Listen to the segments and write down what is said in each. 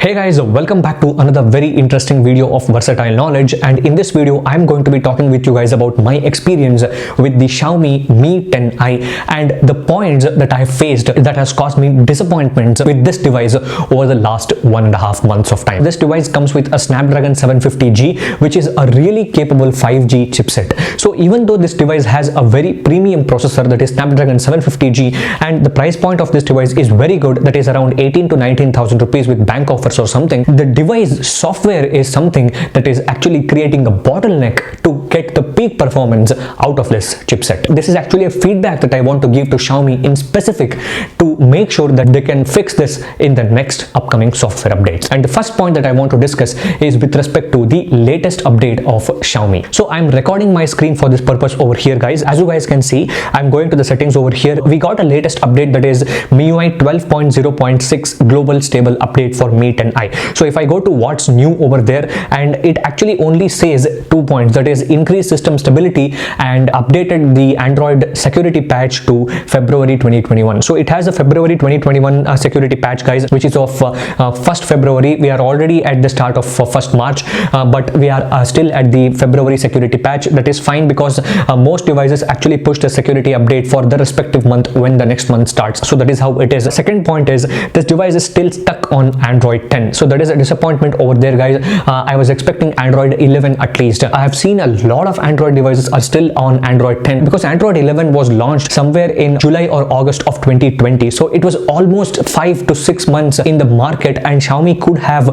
Hey guys, welcome back to another very interesting video of Versatile Knowledge, and in this video I'm going to be talking with you guys about my experience with the Xiaomi Mi 10i and the points that I have faced that has caused me disappointments with this device over the last 1.5 months of time. This device comes with a Snapdragon 750G, which is a really capable 5G chipset. So even though this device has a very premium processor, that is Snapdragon 750G, and the price point of this device is very good, that is around 18 to 19,000 rupees with bank offers or something, the device software is something that is actually creating a bottleneck to get the peak performance out of this chipset. This is actually a feedback that I want to give to Xiaomi in specific to make sure that they can fix this in the next upcoming software updates. And the first point that I want to discuss is with respect to the latest update of Xiaomi. So I'm recording my screen for this purpose over here, guys. As you guys can see, I'm going to the settings over here. We got a latest update, that is MIUI 12.0.6 global stable update for Mi 10i. So if I go to what's new over there, and it actually only says 2 points, that is increased system stability and updated the Android security patch to February 2021. So it has a February 2021 security patch, guys, which is of 1st February. We are already at the start of 1st March, but we are still at the February security patch. That is fine because most devices actually push the security update for the respective month when the next month starts. So that is how it is. Second point is this device is still stuck on Android 10. So that is a disappointment over there, guys. I was expecting Android 11 at least. I have seen a lot of Android devices are still on Android 10 because Android 11 was launched somewhere in July or August of 2020. So it was almost 5 to 6 months in the market, and Xiaomi could have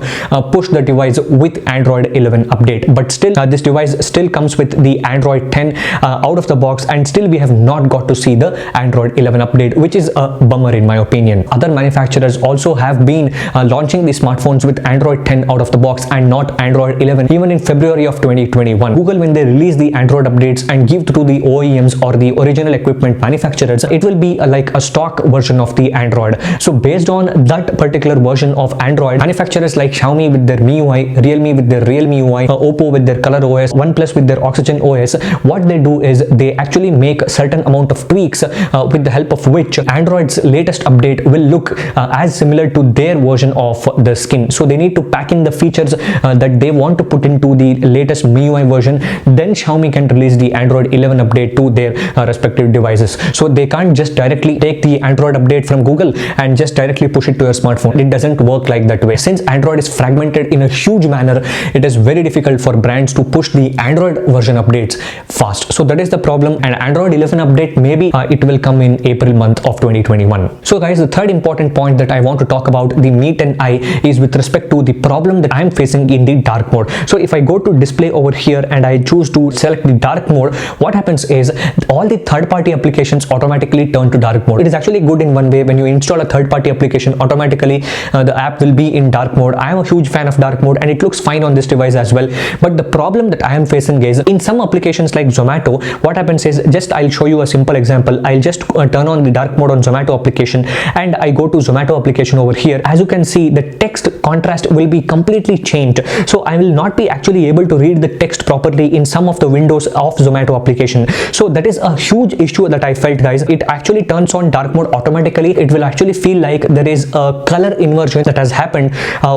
pushed the device with Android 11 update. But still, this device still comes with the Android 10 out of the box, and still we have not got to see the Android 11 update, which is a bummer in my opinion. Other manufacturers also have been launching the smartphones with Android 10 out of the box and not Android 11 even in February of 2021. Google, when they release the Android updates and give to the OEMs or the original equipment manufacturers, it will be like a stock version of the Android. So based on that particular version of Android, manufacturers like Xiaomi with their MIUI, Realme with their Realme UI, Oppo with their Color OS, OnePlus with their Oxygen OS, what they do is they actually make a certain amount of tweaks with the help of which Android's latest update will look as similar to their version of the skin. So they need to pack in the features that they want to put into the latest MIUI version. Then Xiaomi can release the Android 11 update to their respective devices. So they can't just directly take the Android update from Google and just directly push it to your smartphone. It doesn't work like that way. Since Android is fragmented in a huge manner, it is very difficult for brands to push the Android version updates fast. So that is the problem, and Android 11 update maybe it will come in April month of 2021. So guys, the third important point that I want to talk about the Mi 10i is with respect to the problem that I am facing in the dark mode. So if I go to display over here and I choose to select the dark mode, what happens is all the third-party applications automatically turn to dark mode. It is actually good in one way. When you install a third-party application, automatically the app will be in dark mode. I am a huge fan of dark mode and it looks fine on this device as well. But the problem that I am facing is in some applications like Zomato, what happens is, just I'll show you a simple example. I'll just turn on the dark mode on Zomato application and I go to Zomato application over here. As you can see, the text contrast will be completely changed. So I will not be actually able to read the text properly in some of the windows of Zomato application. So that is a huge issue that I felt, guys. It actually turns on dark mode automatically. It will actually feel like there is a color inversion that has happened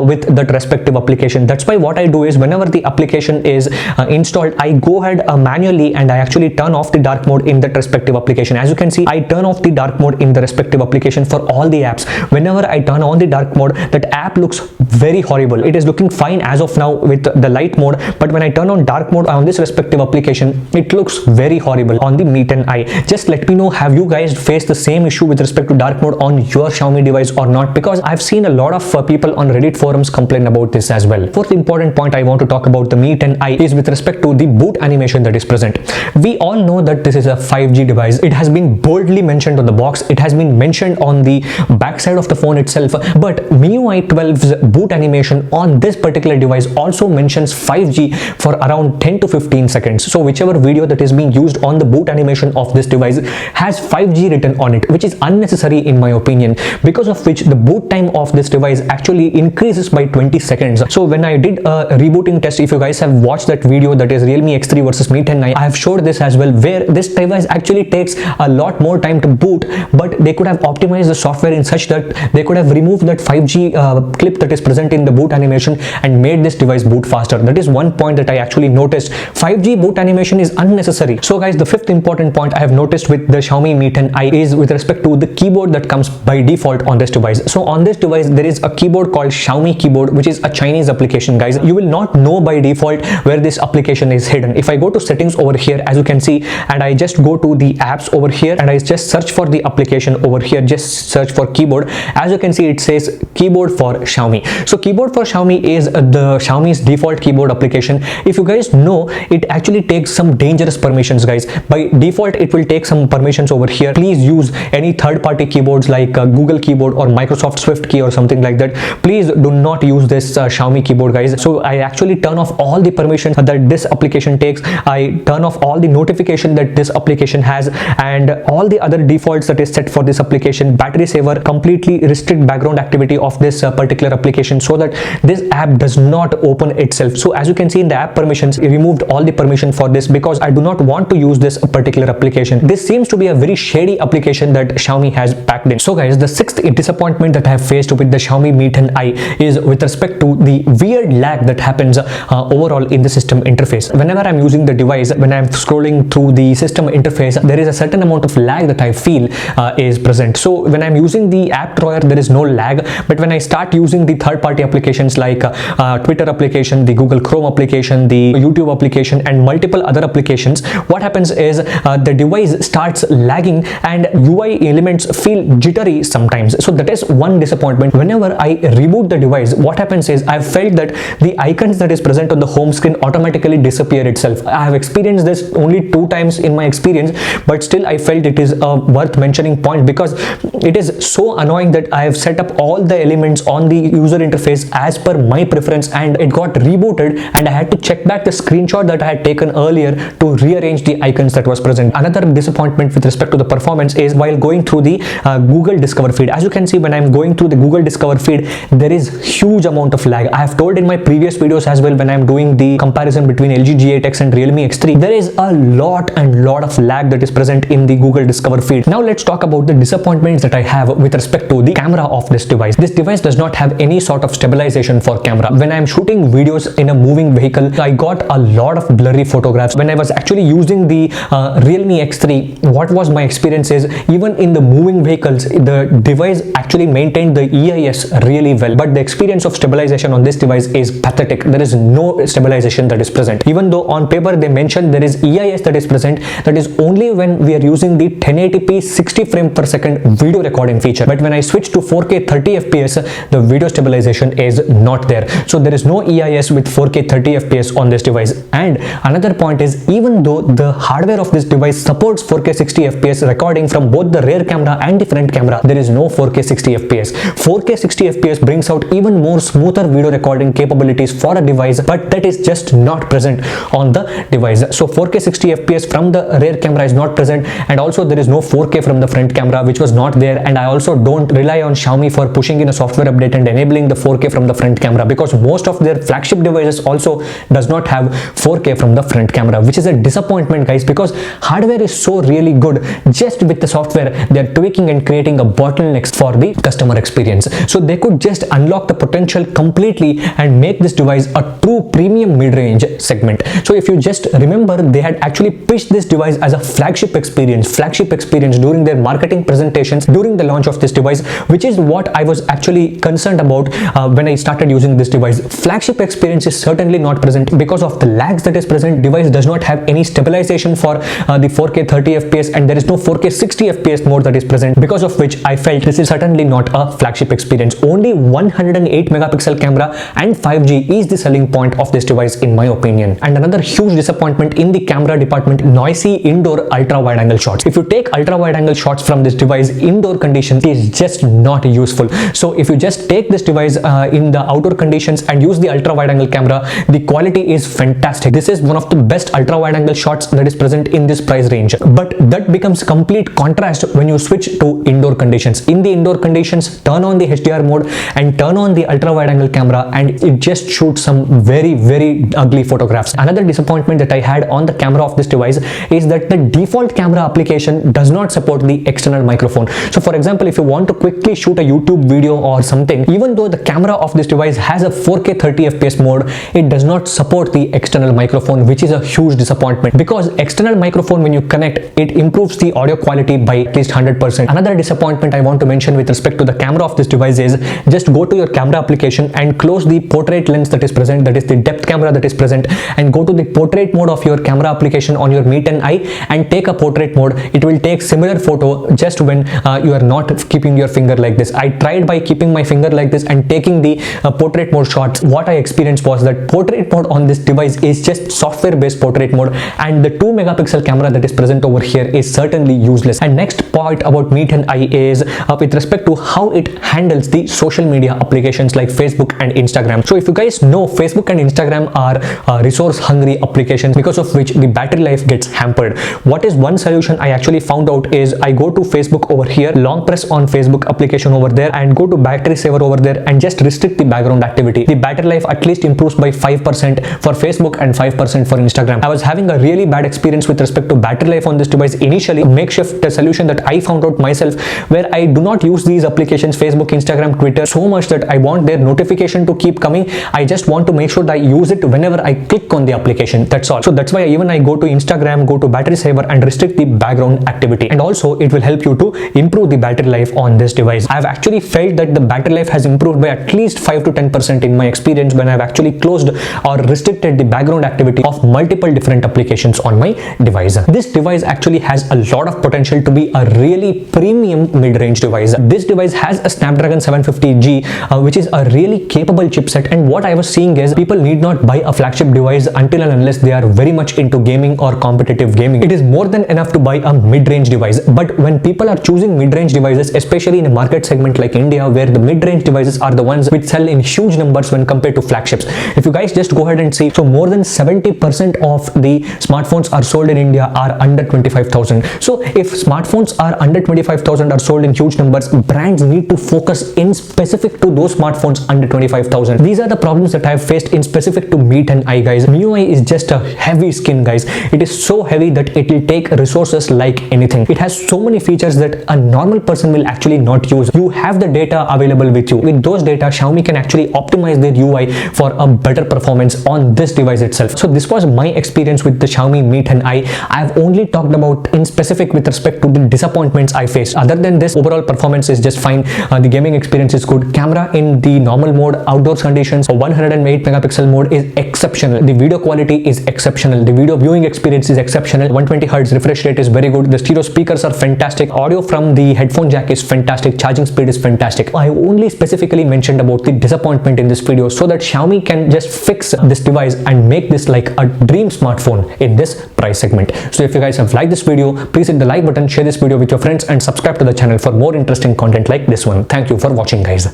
with that respective application. That's why what I do is whenever the application is installed, I go ahead manually and I actually turn off the dark mode in that respective application. As you can see, I turn off the dark mode in the respective application for all the apps. Whenever I turn on the dark mode, that app looks very horrible. It is looking fine as of now with the light mode, but when I turn on dark mode on this respective application, it looks very horrible on the Mi 10i. Just let me know, have you guys faced the same issue with respect to dark mode on your Xiaomi device or not? Because I've seen a lot of people on Reddit forums complain about this as well. Fourth important point I want to talk about the Mi 10i is with respect to the boot animation that is present. We all know that this is a 5G device. It has been boldly mentioned on the box. It has been mentioned on the backside of the phone itself, but MIUI 12's boot animation on this particular device also mentions 5G for around 10 to 15 seconds. So whichever video that is being used on the boot animation of this device has 5G written on it, which is unnecessary in my opinion, because of which the boot time of this device actually increases by 20 seconds. So when I did a rebooting test, if you guys have watched that video, that is Realme X3 versus Mi 10i, I have showed this as well, where this device actually takes a lot more time to boot, but they could have optimized the software in such that they could have removed that 5G clip clip that is present in the boot animation and made this device boot faster. That is one point that I actually noticed. 5G boot animation is unnecessary. So guys, the fifth important point I have noticed with the Xiaomi Mi 10i is with respect to the keyboard that comes by default on this device. So on this device there is a keyboard called Xiaomi keyboard, which is a Chinese application, guys. You will not know by default where this application is hidden. If I go to settings over here, as you can see, and I just go to the apps over here and I just search for the application over here, just search for keyboard, as you can see it says keyboard for Xiaomi. So keyboard for Xiaomi is the Xiaomi's default keyboard application. If you guys know, it actually takes some dangerous permissions, guys. By default it will take some permissions over here. Please use any third-party keyboards like Google keyboard or Microsoft Swift key or something like that. Please do not use this Xiaomi keyboard, guys. So I actually turn off all the permissions that this application takes. I turn off all the notification that this application has and all the other defaults that is set for this application. Battery saver, completely restrict background activity of this particular application so that this app does not open itself. So as you can see in the app permissions, I removed all the permission for this because I do not want to use this particular application. This seems to be a very shady application that Xiaomi has packed in. So guys, the sixth disappointment that I have faced with the Xiaomi Mi 10i is with respect to the weird lag that happens overall in the system interface. Whenever I'm using the device, when I'm scrolling through the system interface, there is a certain amount of lag that I feel is present. So when I'm using the app drawer, there is no lag, but when I start using the third-party applications like Twitter application, the Google Chrome application, the YouTube application and multiple other applications, what happens is the device starts lagging and UI elements feel jittery sometimes. So that is one disappointment. Whenever I reboot the device, what happens is I've felt that the icons that is present on the home screen automatically disappear itself. I have experienced this only 2 times in my experience, but still I felt it is a worth mentioning point because it is so annoying that I have set up all the elements on the user interface as per my preference and it got rebooted and I had to check back the screenshot that I had taken earlier to rearrange the icons that was present. Another disappointment with respect to the performance is while going through the Google Discover feed. As you can see, when I'm going through the Google Discover feed, there is huge amount of lag. I have told in my previous videos as well, when I'm doing the comparison between LG G8X and Realme X3, there is a lot of lag that is present in the Google Discover feed. Now let's talk about the disappointments that I have with respect to the camera of this device. This device does not have any sort of stabilization for camera. When I'm shooting videos in a moving vehicle, I got a lot of blurry photographs. When I was actually using the Realme X3, what was my experience is even in the moving vehicles, the device actually maintained the EIS really well, but the experience of stabilization on this device is pathetic. There is no stabilization that is present. Even though on paper they mention there is EIS that is present, that is only when we are using the 1080p 60 frame per second video recording feature. But when I switch to 4K 30 FPS, the video stabilization is not there. So there is no EIS with 4K 30 FPS on this device. And another point is, even though the hardware of this device supports 4K 60 FPS recording from both the rear camera and the front camera, there is no 4K 60 FPS. 4K 60 FPS brings out even more smoother video recording capabilities for a device, but that is just not present on the device. So 4K 60 FPS from the rear camera is not present, and also there is no 4K from the front camera, which was not there. And I also don't rely on Xiaomi for pushing in a software update and enabling the 4K from the front camera, because most of their flagship devices also does not have 4K from the front camera, which is a disappointment, guys, because hardware is so really good. Just with the software, they're tweaking and creating a bottleneck for the customer experience. So they could just unlock the potential completely and make this device a true premium mid-range segment. So if you just remember, they had actually pitched this device as a flagship experience during their marketing presentations during the launch of this device, which is what I was actually concerned about when I started using this device. Flagship experience is certainly not present because of the lags that is present. Device does not have any stabilization for the 4K 30 FPS, and there is no 4K 60 FPS mode that is present, because of which I felt this is certainly not a flagship experience. Only 108 megapixel camera and 5G is the selling point of this device in my opinion. And another huge disappointment in the camera department, noisy indoor ultra wide angle shots. If you take ultra wide angle shots from this device, indoor conditions is just not useful. So if you just take this device in the outdoor conditions and use the ultra wide angle camera, the quality is fantastic. This is one of the best ultra wide angle shots that is present in this price range, but that becomes complete contrast when you switch to indoor conditions. In the indoor conditions, turn on the HDR mode and turn on the ultra wide angle camera, and it just shoots some very ugly photographs. Another disappointment that I had on the camera of this device is that the default camera application does not support the external microphone. So for example, if you want to quickly shoot a YouTube video or something, Even though the camera of this device has a 4K 30 FPS mode, it does not support the external microphone, which is a huge disappointment, because external microphone, when you connect, it improves the audio quality by at least 100%. Another disappointment I want to mention with respect to the camera of this device is, just go to your camera application and close the portrait lens that is present, that is the depth camera that is present, and go to the portrait mode of your camera application on your Mi 10i and take a portrait mode. It will take similar photo just when you are not keeping your finger like this. I tried by keeping my finger like this and taking the portrait mode shots. What I experienced was that portrait mode on this device is just software based portrait mode, and the 2 megapixel camera that is present over here is certainly useless. And next point about Mi 10i is with respect to how it handles the social media applications like Facebook and Instagram. So if you guys know, Facebook and Instagram are resource hungry applications, because of which the battery life gets hampered. What is one solution I actually found out is, I go to Facebook over here, long press on Facebook application over there, and go to battery saver over there and just restrict the background activity. The battery life at least improves by 5% for Facebook and 5% for Instagram. I was having a really bad experience with respect to battery life on this device initially. A makeshift solution that I found out myself, where I do not use these applications, Facebook, Instagram, Twitter, so much that I want their notification to keep coming. I just want to make sure that I use it whenever I click on the application. That's all. So that's why even I go to Instagram, go to battery saver and restrict the background activity. And also it will help you to improve the battery life on this device. I've actually felt that the battery life has improved by at least 5 to 10% in my experience when I've actually closed or restricted the background activity of multiple different applications on my device. This device actually has a lot of potential to be a really premium mid-range device. This device has a Snapdragon 750G, which is a really capable chipset. And what I was seeing is, people need not buy a flagship device until and unless they are very much into gaming or competitive gaming. It is more than enough to buy a mid-range device. But when people are choosing mid-range devices, especially in a market segment like India, where the mid-range devices are the ones which sell in huge numbers when compared to flagships. If you guys just go ahead and see, so more than 70% of the smartphones are sold in India are under 25,000. So if smartphones are under 25,000 are sold in huge numbers, brands need to focus in specific to those smartphones under 25,000. These are the problems that I have faced in specific to Mi 10i, guys. MIUI is just a heavy skin, guys. It is so heavy that it will take resources like anything. It has so many features that a normal person will actually not use. You have the data available with you. With those data, Xiaomi can actually optimize their UI for a better performance on this device itself. So this was my experience with the Xiaomi Mi 10i. I have only talked about in specific with respect to the disappointments I faced. Other than this, overall performance is just fine. The gaming experience is good. Camera in the normal mode, outdoors conditions, 108 megapixel mode is exceptional. The video quality is exceptional. The video viewing experience is exceptional. 120 Hz refresh rate is very good. The stereo speakers are fantastic. Audio from the headphone jack is fantastic. Charging speed is fantastic. I only specifically mentioned about the disappointment in this video so that Xiaomi can just fix this device and make this like a dream smartphone in this price segment. So if you guys have liked this video, please hit the like button, share this video with your friends and subscribe to the channel for more interesting content like this one. Thank you for watching, guys.